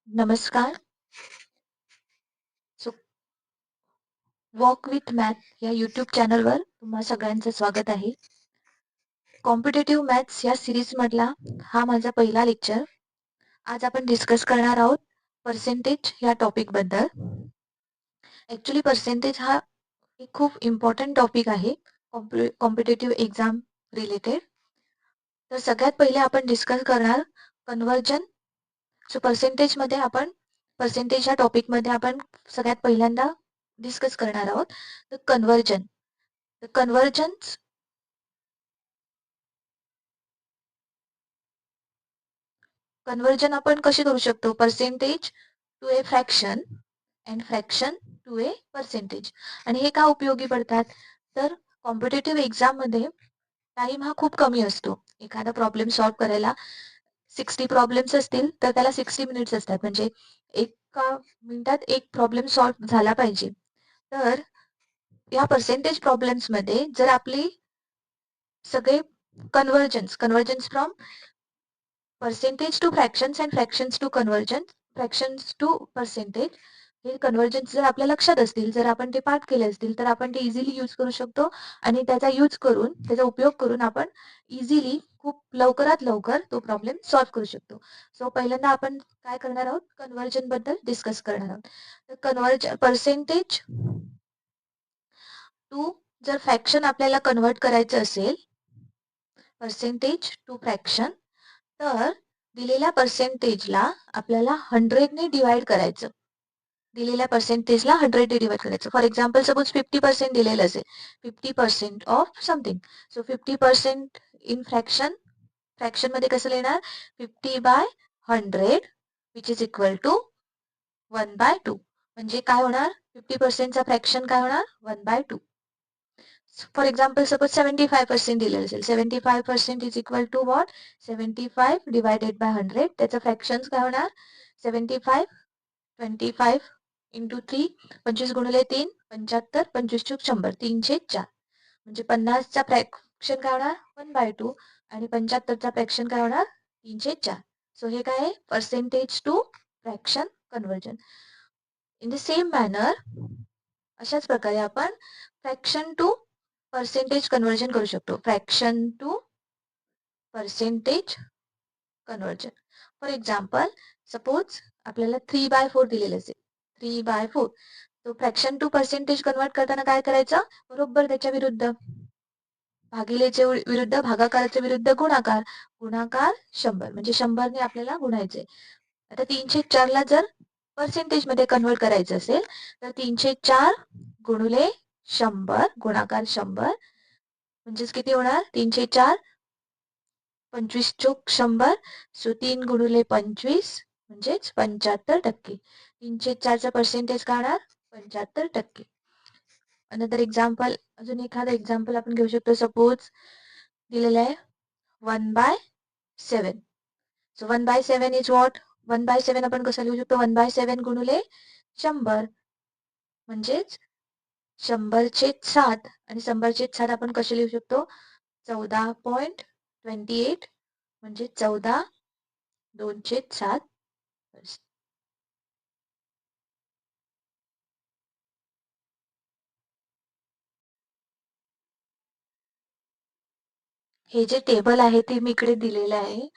नमस्कार. So walk with math या YouTube चॅनलवर तुम्हा सगळ्यांचं स्वागत आहे. कॉम्पिटेटिव्ह मॅथ्स या सिरीज मधला हा माझा पहिला लेक्चर. आज आपण डिस्कस करणार आहोत पर्सेंटेज या टॉपिक बद्दल. ऍक्च्युली पर्सेंटेज हा एक खूप इम्पॉर्टंट टॉपिक आहे कॉम्पिटेटिव्ह एक्झाम रिलेटेड. तर सगळ्यात पहिले आपण डिस्कस करणार कन्वर्जन. सो पर्सेंटेज या टॉपिक मध्ये आपण सगळ्यात पहिल्यांदा डिस्कस करणार आहोत तर कन्वर्जन. The convergence कन्वर्जन आपण कशी करू शकतो? Percentage to a fraction and fraction to a percentage. आणि हे का उपयोगी पडतात? तर कॉम्पिटेटिव्ह एक्झाम मध्ये टाइम हा खूप कमी असतो. एखादा प्रॉब्लेम सॉल्व्ह करायला 60 प्रॉब्लेम्स असतील तर त्याला 60 मिनिट्स असतात. म्हणजे एका मिनिटात एक प्रॉब्लेम सॉल्व्ह झाला पाहिजे. तर या पर्सेंटेज प्रॉब्लेम्स मध्ये जर आपली सगळे conversions from percentage to fractions and fractions to conversions, fractions to percentage, हे कन्वर्जन्स जर आपल्या लक्षात असतील, जर आपण ते पाठ केले असतील तर आपण ते इझिली यूज करू शकतो. आणि त्याचा उपयोग करून आपण इझिली खूप लवकरात लवकर तो प्रॉब्लेम सॉल्व्ह करू शकतो. सो पहिल्यांदा आपण काय करणार आहोत? कन्वर्जन बद्दल डिस्कस करणार आहोत. तर पर्सेंटेज टू, जर फ्रॅक्शन आपल्याला कन्वर्ट करायचं असेल, पर्सेंटेज टू फ्रॅक्शन, तर दिलेल्या पर्सेंटेजला आपल्याला 100 ने डिवाइड करायचं. दिलेल्या पर्सेंटेजला 100 ने डिवाइड करायचं. फॉर एक्झाम्पल सपोज 50% दिलेलं असेल, 50% of something. So 50% in fraction, fraction मध्ये कसं लिहिणार? 50/100 विच इज इक्वल टू 1/2. म्हणजे काय होणार? 50% चा फ्रॅक्शन काय होणार? 1/2. फॉर एक्झाम्पल सपोज 75% दिलेलं असेल, 75% is equal to what? 75 divided by 100. त्याचं फ्रॅक्शन्स काय होणार? 75, 25 इंटू 3, 25 गुणिले 3, 75, 25 चूक 100, 304. म्हणजे 50चा फ्रॅक्शन काय होणार? 1/2. आणि 75चा फ्रॅक्शन काय होणार? 304. सो हे काय आहे? Percentage to fraction conversion. In the same manner, अशाच प्रकारे आपण फ्रॅक्शन टू पर्सेंटेज कन्वर्जन करू शकतो. Fraction to percentage conversion. For example suppose आपल्याला 3/4 दिलेलं असेल, 3/4. तो फ्रॅक्शन टू पर्सेंटेज कन्वर्ट करताना काय करायचं? बरोबर त्याच्या विरुद्ध, भागिलेचे विरुद्ध भागाकाराच्या विरुद्ध गुणाकार. गुणाकार 100, म्हणजे 100 ने आपल्याला गुणायचे. आता 304 ला जर पर्सेंटेज मध्ये कन्वर्ट करायचं असेल तर 304 गुणिले 100 गुणाकार 100, म्हणजेच किती होणार? 304, 25 चोक 100. सो 3 गुणिले 25 म्हणजेच 75%. 304चा पर्सेंटेज काय होणार? 75%. अनदर एक्झाम्पल, अजून एखादं एक्झाम्पल आपण घेऊ शकतो. सपोज दिलेलं आहे 1/7. So 1/7 is what? 1/7 आपण कसं लिहू शकतो? 1/7 गुणिले 100, म्हणजेच 100/7. आणि 100/7 आपण कसे लिहू शकतो? 14.28, म्हणजे 14/2/7. हे जे टेबल आहे ते मी इकडे दिलेलं आहे.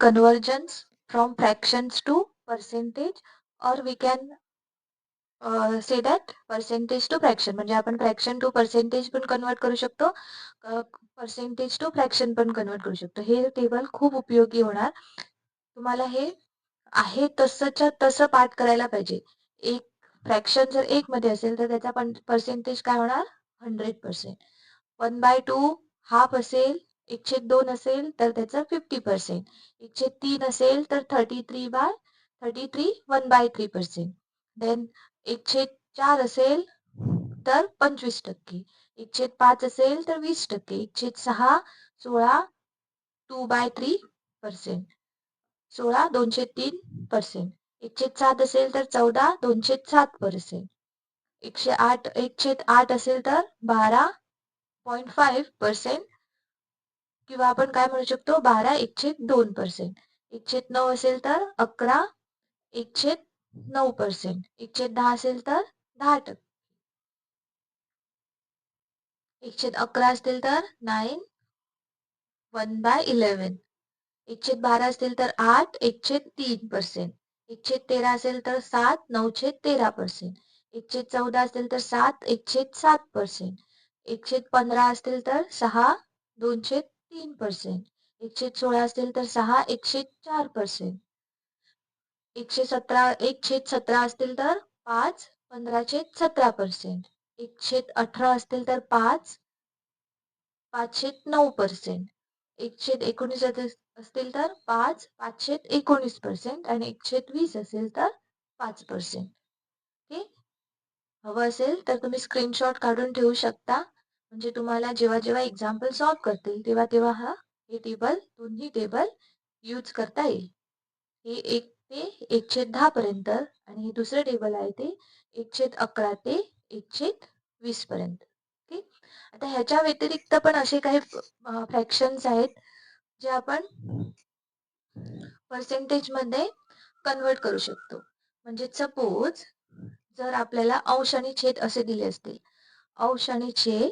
Conversions from fractions to percentage, or we can say that percentage to fraction. म्हणजे आपण फ्रॅक्शन टू पर्सेंटेज पण कन्वर्ट करू शकतो, पर्सेंटेज टू फ्रॅक्शन पण कन्वर्ट करू शकतो. हे टेबल खूप उपयोगी होणार. तुम्हाला हे आहे तसंच्या तसं पाठ करायला पाहिजे. एक फ्रॅक्शन जर 1 मध्ये असेल तर त्याचा पर्सेंटेज काय होणार? 100%. 1/2 हाफ असेल, 1/2 असेल तर त्याचं 50%. 1/3 असेल तर 33 1/3%. देन 1/4 असेल तर 25%. 1/5 असेल तर 20%. 1/6 16 2/3%. 16 203%. 1/7 असेल तर 14 207%. 1/8 असेल तर 12.5%, किंवा आपण काय म्हणू शकतो? 12/1/2%. 1/9 असेल तर 11 1/9%. 1/10 असेल तर 10%. 1/11 असतील तर 9, 1/11. 1/12 असतील तर 8, 1/3%. 1/13 असेल तर 7, 9/13%. 1/14 असेल तर 7, 1/7%. 1/15 असतील तर 6, 2/3%. 1/16 असेल तर 6, 1/4%. 1/17 असतील तर 5, 15/17%. 1/18 असतील तर 5, 5/9%. 1/19 असतील तर 5, 5/19% आणि 1/20 असेल तर 5%. ओके. हवं असेल तर तुम्ही स्क्रीनशॉट काढून ठेवू शकता. म्हणजे तुम्हाला जेव्हा जेव्हा एक्झाम्पल सॉल्व्ह करतील तेव्हा तेव्हा हे टेबल दोन्ही टेबल यूज करता येईल. हे 1 ते 1/10 पर्यंत आणि हे दुसरे टेबल आहे ते 1/11 ते 1/20 पर्यंत. ओके. आता ह्याच्या व्यतिरिक्त पण असे काही फ्रॅक्शन्स आहेत जे आपण पर्सेंटेज मध्ये कन्वर्ट करू शकतो. म्हणजे सपोज जर आपल्याला अंश आणि छेद असे दिले असतील. अंश आणि छेद,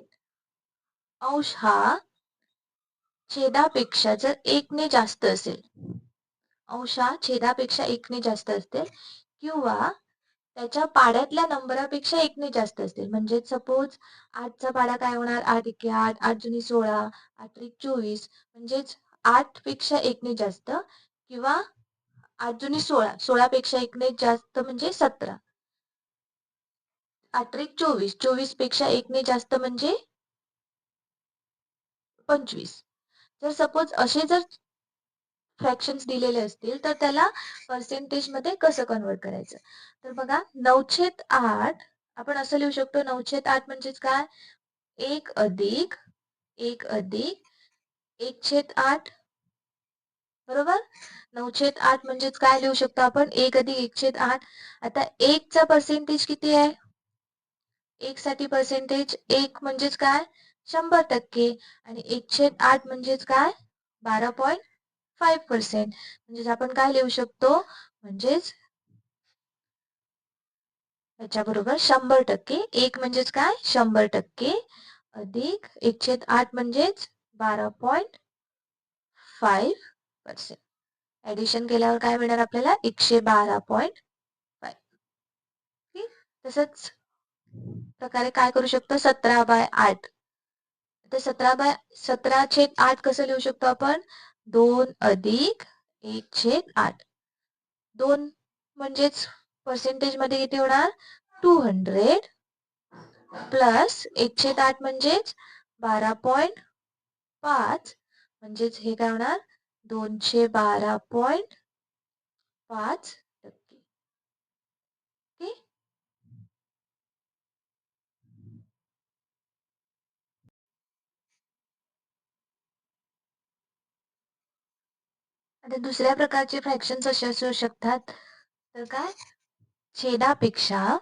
अंश हा छेदापेक्षा जर 1 ने जास्त असेल, अंश हा छेदापेक्षा 1 ने जास्त असेल किंवा त्याच्या पाड्यातल्या नंबरापेक्षा 1 ने जास्त असतील. म्हणजे सपोज 8चा पाडा काय होणार? 8 एके 8, 8 जुनी 16, 8 त्रिक 24. म्हणजेच 8 पेक्षा 1 ने जास्त किंवा 8 जुनी 16, 16 पेक्षा 1 ने जास्त म्हणजे 17. 8 त्रिक 24, 24 पेक्षा 1 ने जास्त म्हणजे 25. जर सपोज असे जर फ्रॅक्शन्स दिलेले असतील तर त्याला पर्सेंटेज मध्ये कसं कन्वर्ट करायचं? तर बघा 9/8 आपण असं लिहू शकतो. 9/8 म्हणजेच काय? 1 अधिक 1 अधिक 1/8. बरोबर? 9/8 म्हणजेच काय लिहू शकतो आपण? 1 अधिक 1/8. आता 1 चा पर्सेंटेज किती आहे? 1 साठी पर्सेंटेज 1 म्हणजेच काय? 100% आणि 1/8 म्हणजेच काय? 12.5%. म्हणजेच आपण काय लिहू शकतो? म्हणजेच याच्याबरोबर 100%. 1 म्हणजेच काय? 100% अधिक 1/8 म्हणजेच 12.5%. ऍडिशन केल्यावर काय मिळणार आपल्याला? 112.5. तसंच प्रकारे काय करू शकतो? 17/8. तर 17/8 कसं लिहू शकतो आपण? 2 अधिक 1/8. 2 म्हणजेच पर्सेंटेज मध्ये किती होणार? 200 प्लस 1/8 म्हणजेच 12.5 म्हणजेच हे काय होणार? 212.5%. ओके. आता दुसऱ्या प्रकारचे फ्रॅक्शन्स असे असू शकतात. तर काय? छेदापेक्षा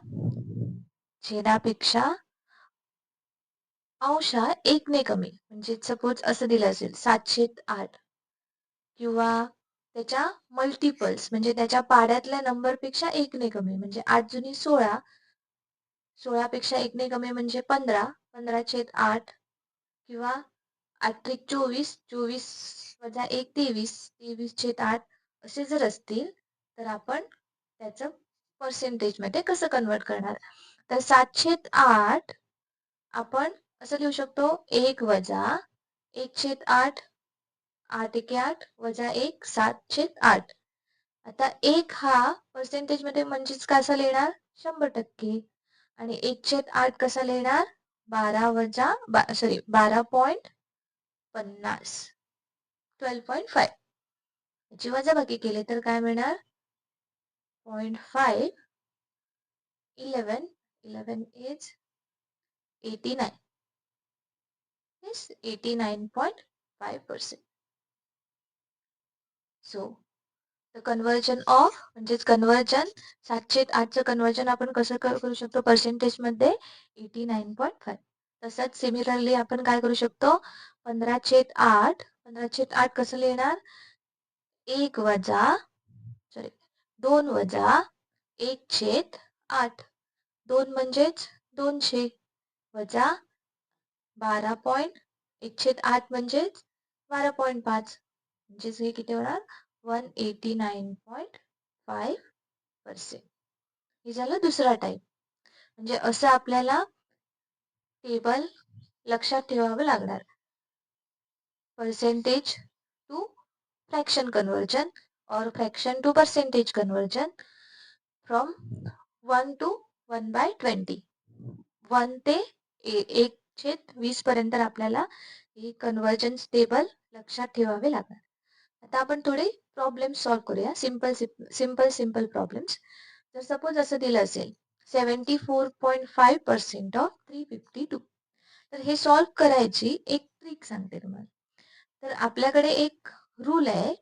अंश हा 1 ने कमी. म्हणजे सपोज असं दिलं असेल 7/8 किंवा त्याच्या मल्टिपल्स म्हणजे त्याच्या पाड्यातल्या नंबरपेक्षा 1 ने कमी. म्हणजे 8 जुनी 16, 16 पेक्षा 1 ने कमी म्हणजे 15, 15/8 किंवा 8 त्रिक 24, 24 वजा 1 23, 23/8 असे जर असतील तर आपण त्याचं पर्सेंटेज मध्ये कसं कन्वर्ट करणार? तर 7/8 आपण असं लिहू शकतो. 1 वजा 1/8, 8 एके 8 वजा 1, 7/8. आता 1 हा पर्सेंटेज मध्ये म्हणजेच कसा लिहिणार? 100%. आणि 1/8 कसा लिहिणार? 12.50. 12.5. याची वजाबाकी केली तर काय मिळणार? 0.5. 11. 11 is 89. Yes, 89.5%. So, the conversion of म्हणजेच कन्वर्जन 7/8चं कन्वर्जन आपण कसं करू शकतो पर्सेंटेज मध्ये? 89.5. तसंच सिमिलरली आपण काय करू शकतो? 15/8 कसं लिहिणार? 1 वजा 2 वजा 1/8. 2 म्हणजेच 200 वजा 12.1/8 म्हणजेच 12.5. म्हणजेच हे किती होणार 189.5%. हे झालं दुसरा टाईप. म्हणजे असं आपल्याला टेबल लक्षात ठेवावं लागणार. पर्सेंटेज टू फ्रॅक्शन कन्वर्जन और fraction to percentage conversion from 1 to 1/20. 1 ते 1/20 पर्यंत आपल्याला हे कन्वर्जन्स टेबल लक्षात ठेवावे लागणार. आता आपण थोडे प्रॉब्लेम सॉल्व्ह करूया. Simple problems. जर सपोज असं दिलं असेल 74.5% ऑफ 352. तर हे सॉल्व्ह करायची एक ट्रिक सांगते तुम्हाला. तर आपल्याकडे एक रूल आहे,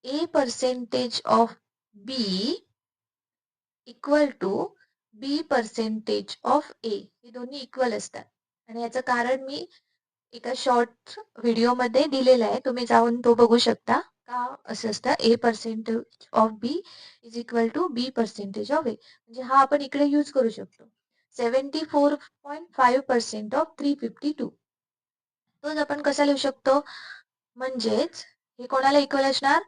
A percentage of B equal to B percentage of A. हे दोन्ही इक्वल असतात. आणि याचं कारण मी एका शॉर्ट व्हिडिओमध्ये दिलेला आहे, तुम्ही जाऊन तो बघू शकता. का असं असतं, A percentage of B is equal to B percentage of A. म्हणजे हा आपण इकडे यूज करू शकतो. 74.5% ऑफ 352. तोच आपण कसा लिहू शकतो, म्हणजेच हे कोणाला इक्वल असणार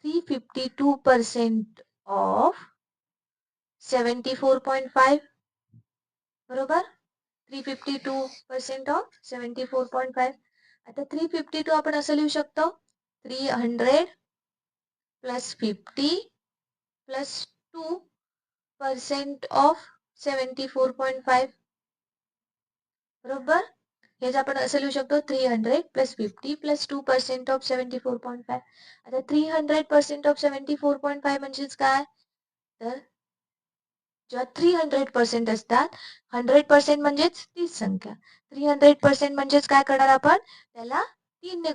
352% ऑफ 74.5. बरोबर. 352% ऑफ 74.5. आता 352 आपण असं लिहू शकतो 300 प्लस 50 प्लस 2% ऑफ 74.5. बरोबर. हेच आपण असं लिहू शकतो 300 प्लस 50 प्लस 2% ऑफ 74.5. आता 300% ऑफ 74.5 म्हणजेच काय, तर जेव्हा 300% असतात, 100% म्हणजेच 30 संख्या. 300% म्हणजेच काय करणार आपण, त्याला 3 ने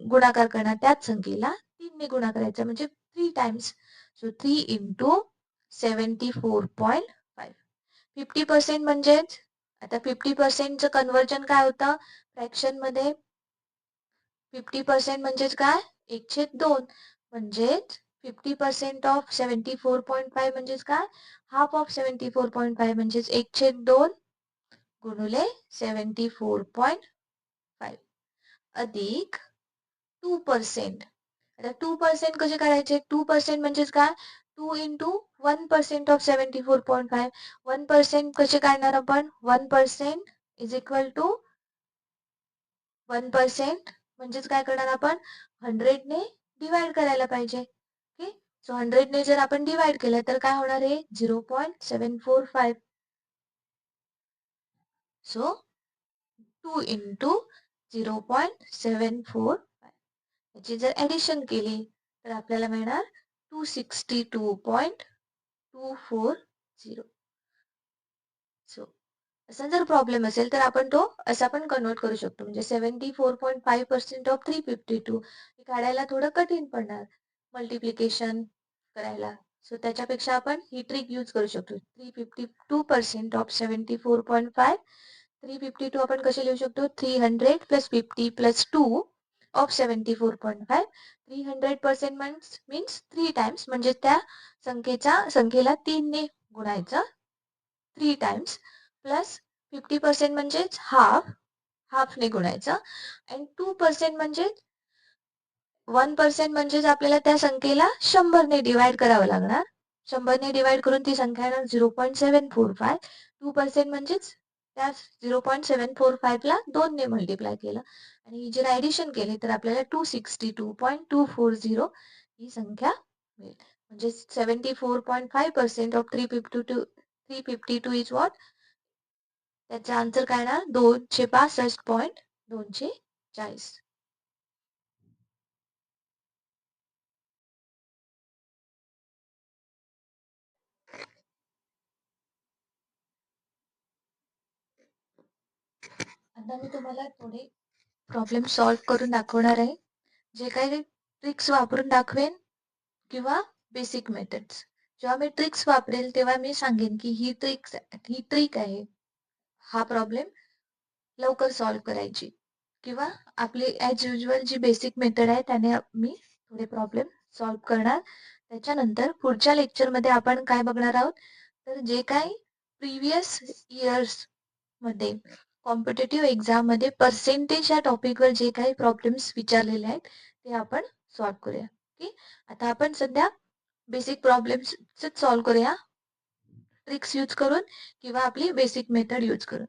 गुणाकार करणार. त्याच संख्येला 3 ने गुणाकार करायचा, म्हणजे 3 टाइम्स. So 3 into 74.5. 50% म्हणजेच, आता 50%चं कन्वर्जन काय होतं फ्रॅक्शन मध्ये, 50% म्हणजेच काय 1/2. म्हणजेच 50% ऑफ 74.5 म्हणजेच काय, हाफ ऑफ 74.5 म्हणजेच 1/2 गुणुले 74.5 अधिक 2%. आता 2% कसे काढायचे, 2% म्हणजेच काय 2 इंटू 1% ऑफ 74.5. 1% कसे काढणार आपण, 1% इज इक्वल टू 1% म्हणजेच काय करणार आपण 100 ने डिवाइड करायला पाहिजे. ओके. सो 100 ने जर आपण डिवाइड केलं तर काय होणार आहे 0.745. So 2 into 0.745. याची जर ऍडिशन केली तर आपल्याला मिळणार 262.240. सो असा जर प्रॉब्लेम असेल तर आपण तो असा पण कन्वर्ट करू शकतो. म्हणजे 74.5% ऑफ 352 हे काढायला थोडं कठीण पडणार मल्टिप्लिकेशन करायला. सो त्याच्यापेक्षा आपण ही ट्रिक यूज करू शकतो. 352% ऑफ 74.5. 352 आपण कसे लिहू शकतो, 300 plus 50 plus 2 of 74.5. 300% means 3 times, म्हणजे त्या संख्येला 3 ने गुणायचं 3 टाइम्स, प्लस 50% म्हणजेच हाफ ने गुणायचं, आणि 2% म्हणजे 1% म्हणजेच आपल्याला त्या संख्येला 100 ने डिवाइड करावं लागणार. 100 ने डिवाइड करून ती संख्या येणार 0.745. 2% म्हणजेच त्या 0.745 ला 2 ने मल्टिप्लाय केलं आणि जर ऍडिशन केली तर आपल्याला 262.240 ही संख्या मिळेल. म्हणजे 74.5% ऑफ 352 इज व्हॉट. त्याचा आन्सर काय येणार 262.240. आता मी तुम्हाला थोडे प्रॉब्लेम सॉल्व्ह करून दाखवणार आहे. जे काही ट्रिक्स वापरून दाखवेन किंवा बेसिक मेथड्स. जेव्हा मी ट्रिक्स वापरेल तेव्हा मी सांगेन की ही ट्रिक आहे. हा प्रॉब्लेम लवकर सॉल्व्ह करायची, किंवा आपली ॲज युजल जी बेसिक मेथड आहे त्याने मी थोडे प्रॉब्लेम सॉल्व्ह करणार. त्याच्यानंतर पुढच्या लेक्चरमध्ये आपण काय बघणार आहोत, तर जे काही प्रिव्हियस इयर्स मध्ये कॉम्पिटेटिव्ह एक्झाम मध्ये पर्सेंटेज या टॉपिकवर जे काही प्रॉब्लेम्स विचारलेले आहेत ते आपण सॉल्व्ह करूया. ओके, आता आपण सध्या बेसिक प्रॉब्लेम्स सॉल्व्ह करूया, ट्रिक्स यूज करून किंवा आपली बेसिक मेथड यूज करून.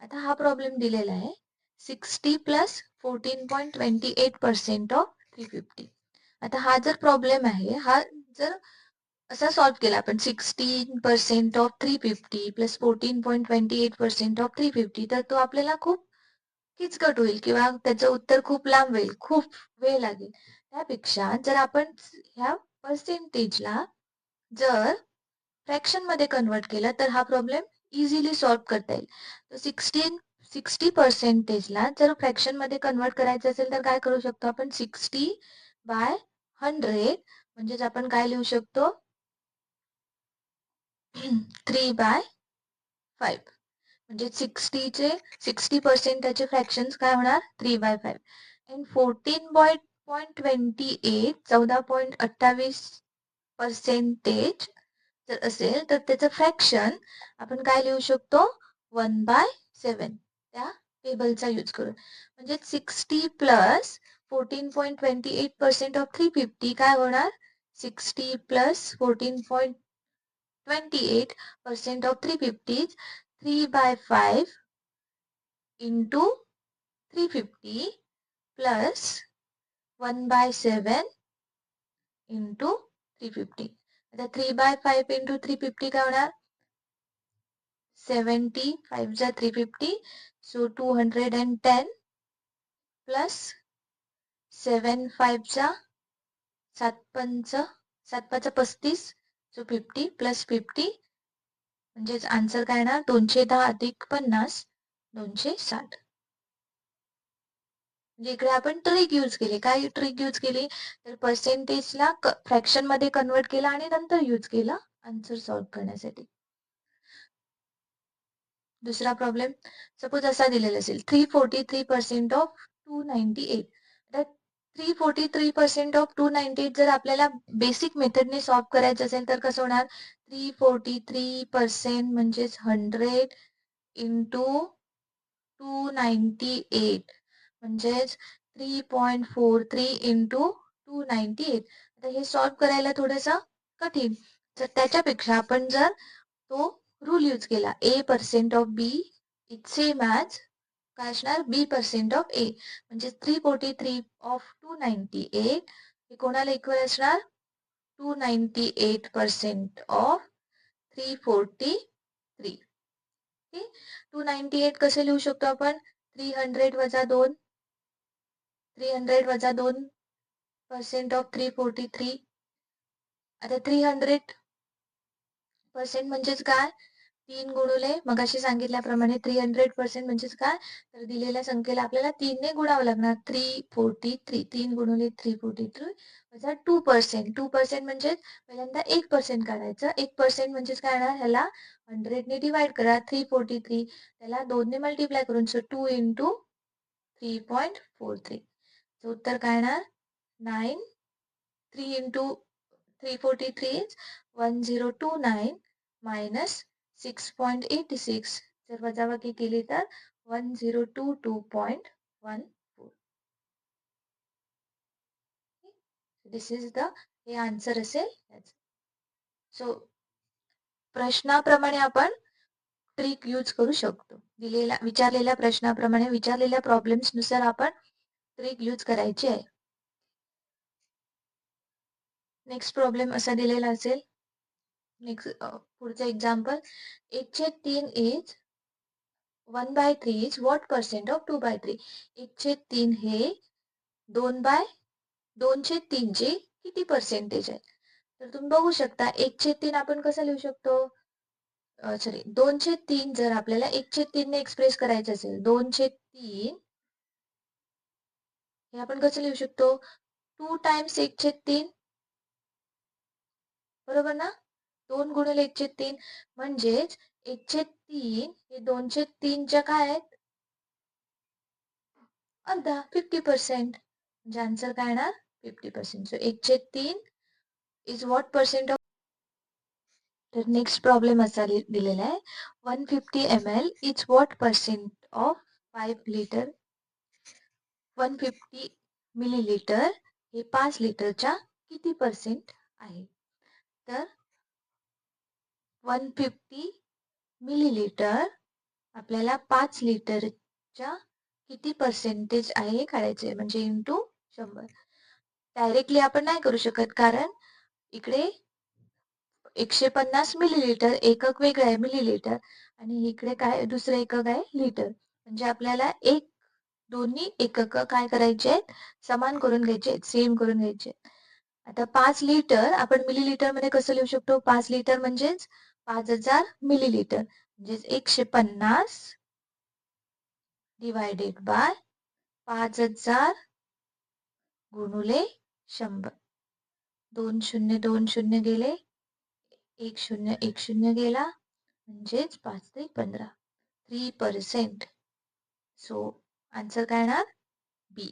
आता हा प्रॉब्लेम दिलेला आहे 60 प्लस 14.28% ऑफ 350. आता हा जर प्रॉब्लेम आहे, हा जर असा सॉल्व्ह केला आपण 16% ऑफ 350 प्लस 14.28% ऑफ 350, तर तो आपल्याला खूप किचकट होईल किंवा त्याचं उत्तर खूप लांब होईल, खूप वेळ लागेल. त्यापेक्षा जर आपण ह्या पर्सेंटेजला जर फ्रॅक्शन मध्ये कन्वर्ट केलं तर हा प्रॉब्लेम इझिली सॉल्व्ह करता येईल. तर 60% जर फ्रॅक्शन मध्ये कन्वर्ट करायचं असेल तर काय करू शकतो आपण, 60/100 म्हणजेच आपण काय लिहू शकतो 3/5. म्हणजे 60% त्याचे फ्रॅक्शन्स काय होणार 3/5. अँड 14.28% जर असेल तर त्याचं फ्रॅक्शन आपण काय लिहू शकतो 1/7 त्या टेबलचा यूज करून. म्हणजे 60 प्लस 14.28% ऑफ 350 काय होणार 60 plus 14.28% of 350 3/5 into 350 plus 1/7 into 350. आता 3/5 into 350 काय होणार 70, 5 जा 350, so 210 plus 7 5 जा 7 5 35, so 50 plus 50 म्हणजेच आन्सर काय येणार 210 अधिक 50 260. म्हणजे इकडे आपण ट्रिक यूज केली. काय ट्रिक यूज केली तर पर्सेंटेजला फ्रॅक्शन मध्ये कन्वर्ट केला आणि नंतर यूज केला आन्सर सॉल्व्ह करण्यासाठी. दुसरा प्रॉब्लेम सपोज असा दिलेला असेल 343% ऑफ 298. तर 343% ऑफ 298 जर आपल्याला बेसिक मेथडने सॉल्व्ह करायचं असेल तर कसं होणार 343% म्हणजेच 100 इंटू 298 म्हणजेच 3.43 इंटू 298. आता हे सॉल्व्ह करायला थोडंसं कठीण, तर त्याच्यापेक्षा आपण जर तो रूल यूज केला A% of B is same as काय असणार B% ऑफ A, म्हणजे 343 ऑफ 298 हे कोणाला इक्वल असणार 298% ऑफ 343. 298 कसे लिहू शकतो आपण 300 वजा 2 300 - 2% ऑफ 343. आता 300% म्हणजेच काय 3 गुणुले मगाशी सांगितल्याप्रमाणे 300% म्हणजेच काय तर दिलेल्या संख्येला आपल्याला 3 ने गुणावं लागणार 343. 3 गुणुले 343 वजा 2%. 2% म्हणजेच पहिल्यांदा 1% काढायचं. 1% म्हणजेच काय येणार ह्याला 100 ने डिवाइड करा 343 त्याला 2 ने मल्टिप्लाय करून सो 2 इंटू 3.43. उत्तर काय येणार 9. 3 इंटू 343 is 1029 minus 6.86. जर वजाबाकी केली तर 1022.14. दिस इज द हे आन्सर असेल. सो प्रश्नाप्रमाणे आपण ट्रिक यूज करू शकतो. विचारलेल्या प्रश्नाप्रमाणे विचारलेल्या प्रॉब्लेम्स नुसार आपण ट्रिक यूज करायची आहे. नेक्स्ट प्रॉब्लेम असा दिलेला असेल. नेक्स्ट पुढचं example 1/3 is 1/3 is what percent of 2/3. 1/3 हे 2/3 चे किती पर्सेंटेज आहे. तर तुम्ही बघू शकता 1/3 आपण कसं लिहू शकतो सॉरी 2/3 जर आपल्याला 1/3 ने एक्सप्रेस करायचं असेल 2/3 हे आपण कसं लिहू शकतो 2 टाइम्स 1/3 बरोबर ना 2 गुणिले 1/3 म्हणजेच 1/3 हे 2/3 च्या काय आहेत अर्धा 50%. म्हणजे आन्सर काय येणार 50%. So 1/3 is what percent of. तर नेक्स्ट प्रॉब्लेम असा दिलेला आहे 150 ml is what percent of 5 litre. 150 millilitre हे 5 लिटरच्या किती पर्सेंट आहे. तर 150 मिलीलिटर आपल्याला 5 लिटरच्या किती पर्सेंटेज आहे हे काढायचे, म्हणजे इंटू 100. डायरेक्टली आपण नाही करू शकत, कारण इकडे 150 मिलीलिटर एकक वेगळं आहे मिलीलिटर, आणि इकडे काय दुसरं एकक आहे लिटर. म्हणजे आपल्याला दोन्ही एकक काय करायचे आहेत, समान करून घ्यायचे आहेत, सेम करून घ्यायचे. आता 5 लिटर आपण मिलीलिटर मध्ये कसं लिहू शकतो. 5 लिटर म्हणजेच 5000 मिलीलिटर, म्हणजेच 150 डिवायडेड बाय 5000 गुणुले 100. 2 शून्य 2 शून्य गेले, 1 शून्य 1 शून्य गेला, म्हणजेच 5 ते 15 3%. सो आन्सर काय येणार, बी.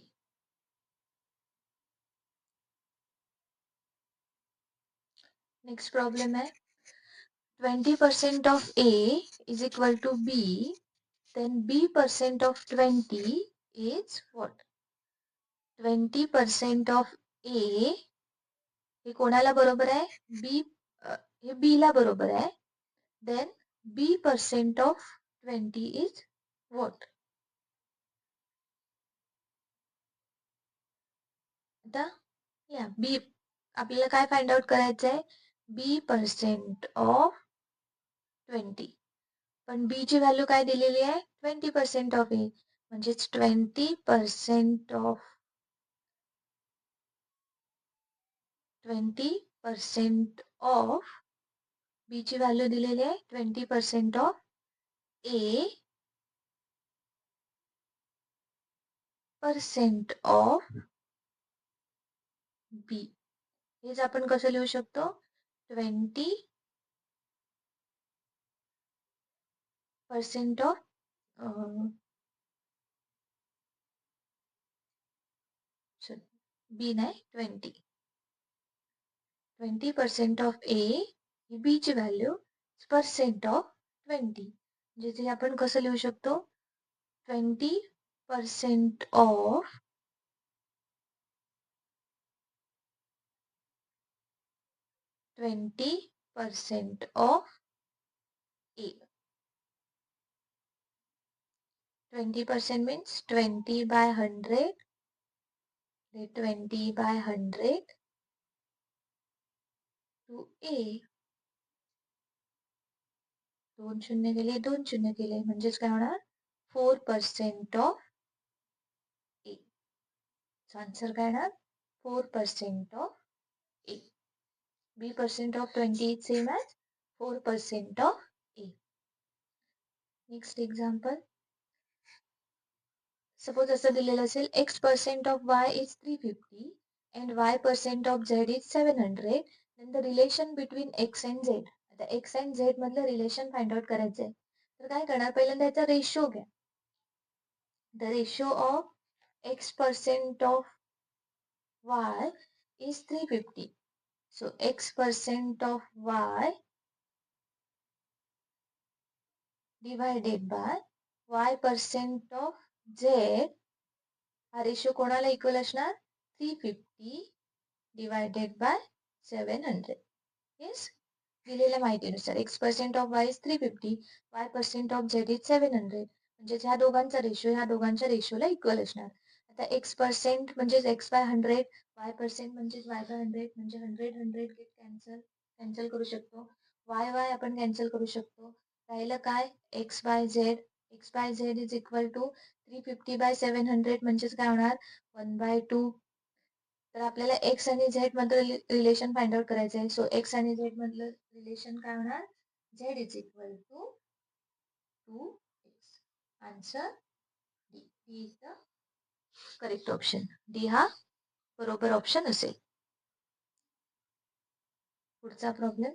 नेक्स्ट प्रॉब्लेम आहे 20% of A is equal to B, then B% of 20 is what? 20% of A हे कोणाला बरोबर आहे, B हे B ला बरोबर आहे. then B% of 20 is what? आता या B आपल्याला काय फाइंड आउट करायचं आहे, B% of 20. पण बी ची व्हॅल्यू काय दिलेली आहे, 20% ऑफ ए, म्हणजेच 20% ऑफ 20% ऑफ बी ची व्हॅल्यू दिलेली आहे 20% ऑफ ए पर्सेंट ऑफ बी. हेच आपण कसं लिहू शकतो, 20% ऑफ बी नाही 20% ऑफ ए ही बी ची व्हॅल्यू पर्सेंट ऑफ 20, म्हणजे आपण कसं लिहू शकतो, 20% of 20% of A. 20% means 20 by 100, 20 by 100 to A. 2 शून्य गेले 2 शून्य गेले, म्हणजेच काय होणार, 4% ऑफ ए. आन्सर काय येणार, 4% of A. B% of 20 is same as 4% of A. Next example, suppose असं दिलेलं असेल x% of y is 350 and y% of z is 700, then the relation between x and z. आता x and z मधलं relation find out करायचं आहे. तर काय करणार, पहिल्यांदा याचा रेशो घ्या. The ratio of x% of y is 350. So x% of y divided by y% of z, हा रेशो कोणाला इक्वल असणार, 350 डिवायडेड बाय 700. येस, दिलेल्या माहितीनुसार x% of y is 350, y% of z is 700, म्हणजे ह्या दोघांचा रेशो ह्या दोघांच्या रेशोला इक्वल असणार. आता x% म्हणजेच x बाय 100, y% म्हणजेच y बाय 100, म्हणजे 100 गेट कॅन्सल करू शकतो, y आपण कॅन्सल करू शकतो. राहिलं काय, x by z is equal to 350 by 700, म्हणजेच काय होणार, 1/2. तर आपल्याला एक्स आणि झेड मधलं रिलेशन फाइंड आउट करायचं आहे. सो एक्स आणि झेड मधलं रिलेशन काय होणार, Z is equal to 2x. Answer D. D is the correct option. D हा बरोबर ऑप्शन असेल. पुढचा problem,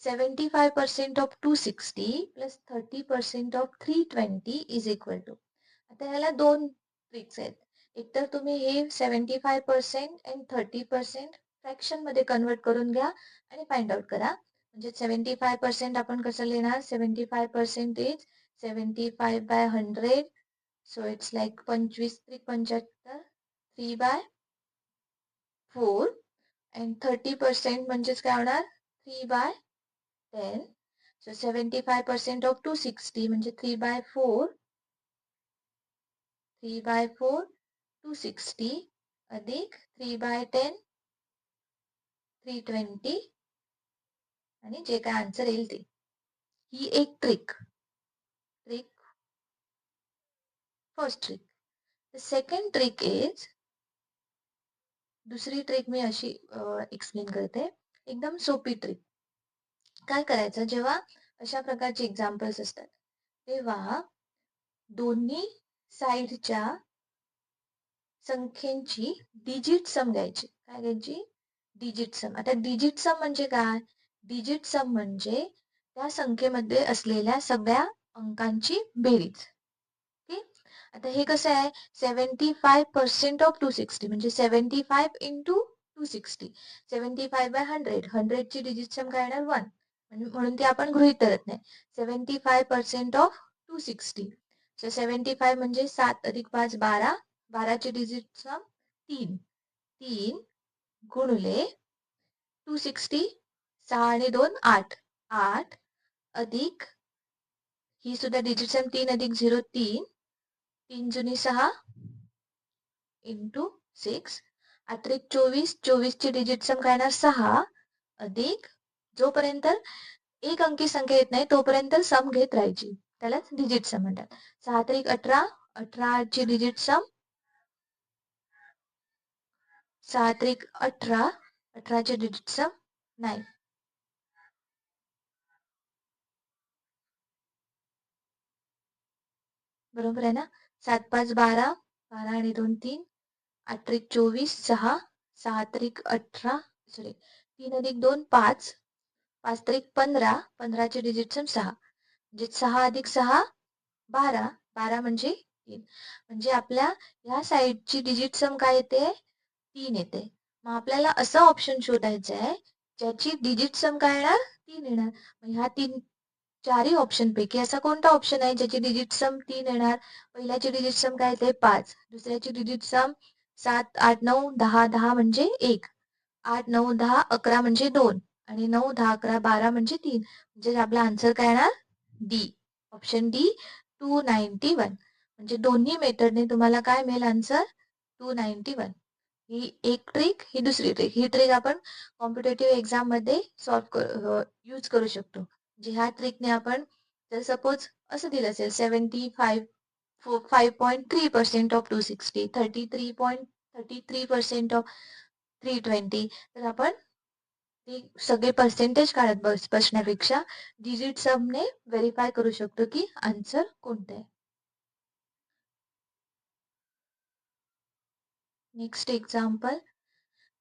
75% of 260 plus 30% of 320 is equal to. आता ह्याला दोन ट्रिक्स आहेत. एकतर तुम्ही हे 75% अँड 30% फ्रॅक्शन मध्ये कन्वर्ट करून घ्या आणि फाइंड आउट करा. म्हणजे 75% आपण कसं लिहिणार? 75% is 75 by 100. So it's like 25 त्रिक 75, 3 बाय 4. अँड 30% म्हणजेच काय होणार? 3 बाय 10. सो 75% ऑफ 260 म्हणजे 3 बाय 4. 3 बाय 4 260 अधिक 3 बाय 10 320 आणि जे काय आन्सर येईल ते. ही एक trick. First trick. The second trick is, दुसरी ट्रिक मी अशी एक्सप्लेन करते. एकदम सोपी ट्रिक. काय करायचं जेव्हा अशा प्रकारचे एक्झाम्पल्स असतात तेव्हा दोन्ही साइडच्या संख्येची डिजिट सम घ्यायची. काय घ्यायची? डिजिट सम. आता डिजिट सम म्हणजे काय? डिजिट सम म्हणजे त्या संख्येमध्ये असलेल्या सगळ्या अंकांची बेरीज. ओके. आता हे कसं आहे? 75% ऑफ 260 म्हणजे 75 इंटू 260. 75 बाय 100. 100 ची डिजिट सम काय येणार? 1. म्हणून ते आपण गृहीत धरत नाही. 75% ऑफ 260. सो 75 म्हणजे 7 अधिक 5 12. 12 ची डिजिट सम 3. 3 गुणिले 260. 6 आणि 2 8. 8 अधिक ही सुद्धा डिजिट सम 3 अधिक 0 3. 3 जुनी 6 इंटू 6. 8 त्रिक 24. 24 ची डिजिट सम काय येणार? 6 अधिक जोपर्यंत एक अंकी संख्या येत नाही तोपर्यंत सम घेत राहायची. त्यालाच डिजिट सम म्हणतात. 6 त्रिक 18. 18 ची डिजिट सम 6 त्रिक 18. 18 ची डिजिट सम 9. बरोबर आहे ना? 7 5 12. 12 आणि 2 3. 8 त्रिक 24. 6. 6 त्रिक 18. सॉरी 3 अधिक 2 5. 5 त्रिक 15. 15 ची डिजिट सम 6. म्हणजे 6 अधिक 6 12. 12 म्हणजे 3. म्हणजे आपल्या ह्या साईडची डिजिट सम काय येते? 3 येते. मग आपल्याला असं ऑप्शन शोधायचं आहे ज्याची डिजिट सम काय येणार? 3 येणार. मग ह्या चारही ऑप्शन पैकी असा कोणता ऑप्शन आहे ज्याची डिजिट सम 3 येणार? पहिल्याची डिजिट सम काय येते? 5. दुसऱ्याची डिजिट सम 7 8 9 10. 10 म्हणजे 1. 8 9 10 11 म्हणजे 2. आणि 9 10 11 12 म्हणजे 3. म्हणजे आपला आन्सर काय येणार? डी. Option D 291. म्हणजे दोन्ही मेथडने तुम्हाला काय मिळेल आन्सर? 291. ही एक ट्रिक, ही दुसरी ट्रिक. ही ट्रिक आपण कॉम्पिटेटिव्ह एक्झाम मध्ये यूज करू शकतो. म्हणजे ह्या ट्रिकने आपण जर सपोज असं दिलं असेल 5.3% ऑफ 260, 33.33% ऑफ 320, तर आपण ते सगळे पर्सेंटेज काढत बसण्यापेक्षा डिजिट समने व्हेरीफाय करू शकतो की आन्सर कोणतं आहे. Next example.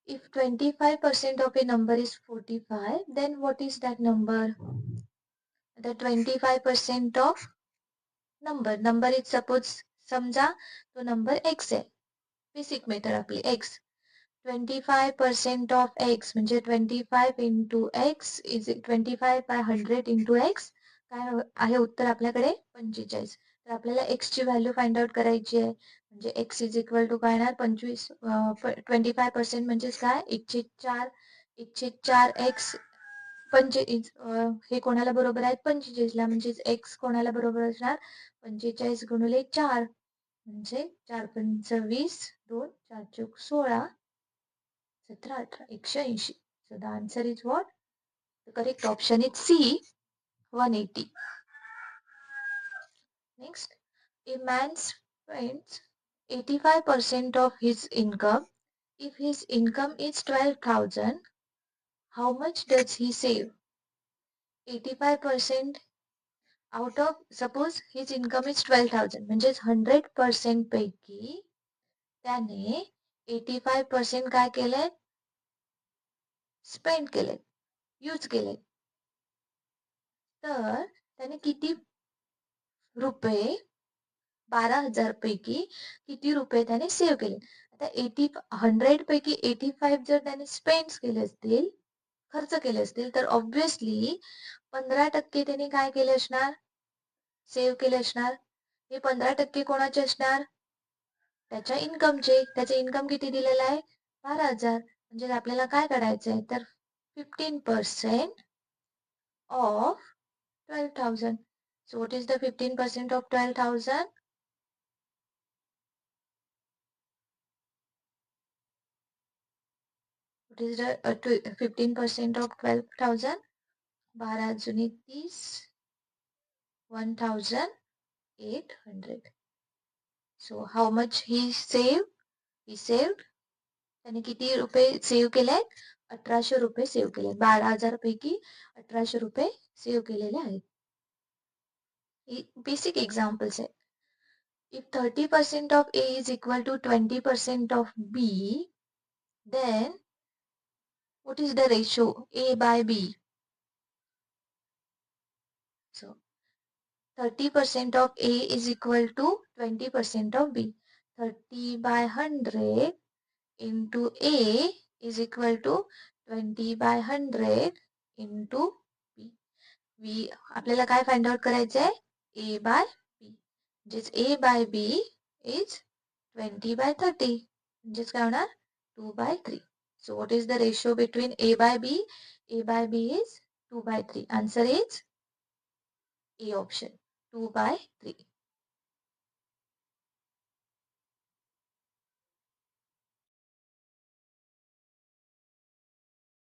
If 25% of a number is 45, then what is that number? The 25% of number is suppose समजा तो नंबर x आहे. बेसिक मेथड आपली x. 25% of x म्हणजे 25 into x is 25 by 100 into x. काय आहे उत्तर आपल्याकडे? 45. तर आपल्याला x ची व्हॅल्यू फाइंड आउट करायची आहे. म्हणजे x इज इक्वल टू काय येणार? 25% म्हणजेच काय? 1/4. 1/4 x 45. हे कोणाला बरोबर आहेत? 45 ला. म्हणजेच x कोणाला बरोबर असणार? 45 गुणिले 4 म्हणजे 4 पंच 20. 2 4 चौक 16. 17 18 180. So the answer is what? The correct option is C, 180. Next, a man spends 85% of his income. If his income is 12,000, how much does he save? 85% out of, suppose his income is 12,000 म्हणजेच 100% पैकी त्याने 85% काय केलंय? Spend केले, use केले. तर त्याने किती रुपये, 12,000 पैकी किती रुपये त्याने सेव्ह केले? आता 100 पैकी 85 जर त्याने स्पेंड केले असतील, खर्च केले असतील, तर ऑब्व्हियसली 15% त्याने काय केले असणार, सेव्ह केले असणार. हे 15% कोणाचे असणार, त्याच्या इन्कमचे. त्याचे इन्कम किती दिलेला आहे, 12,000. म्हणजे आपल्याला काय करायचं आहे, तर 15% of 12,000. So what is the 15% of 12,000? What is the 15% of 12,000? 12 जुनी 30, 1,800. So how much he saved? He saved. त्याने किती रुपये सेव्ह केले? 1,800 रुपये सेव्ह केले. 12,000 पैकी 1,800 रुपये सेव्ह केलेले आहेत. बेसिक एक्झाम्पल्स आहे. If 30% of A is equal to 20% of B, then what is the ratio A by B? So 30% of A is equal to 20% of B. 30 by 100 into A is equal to 20 by 100 into B. आपल्याला काय find out करायचं आहे, A by B. म्हणजेच A by B is 20 by 30. म्हणजेच काय होणार, 2 by 3. So what is the ratio between A by B? A by B is 2 by 3. Answer is A option, 2 by 3.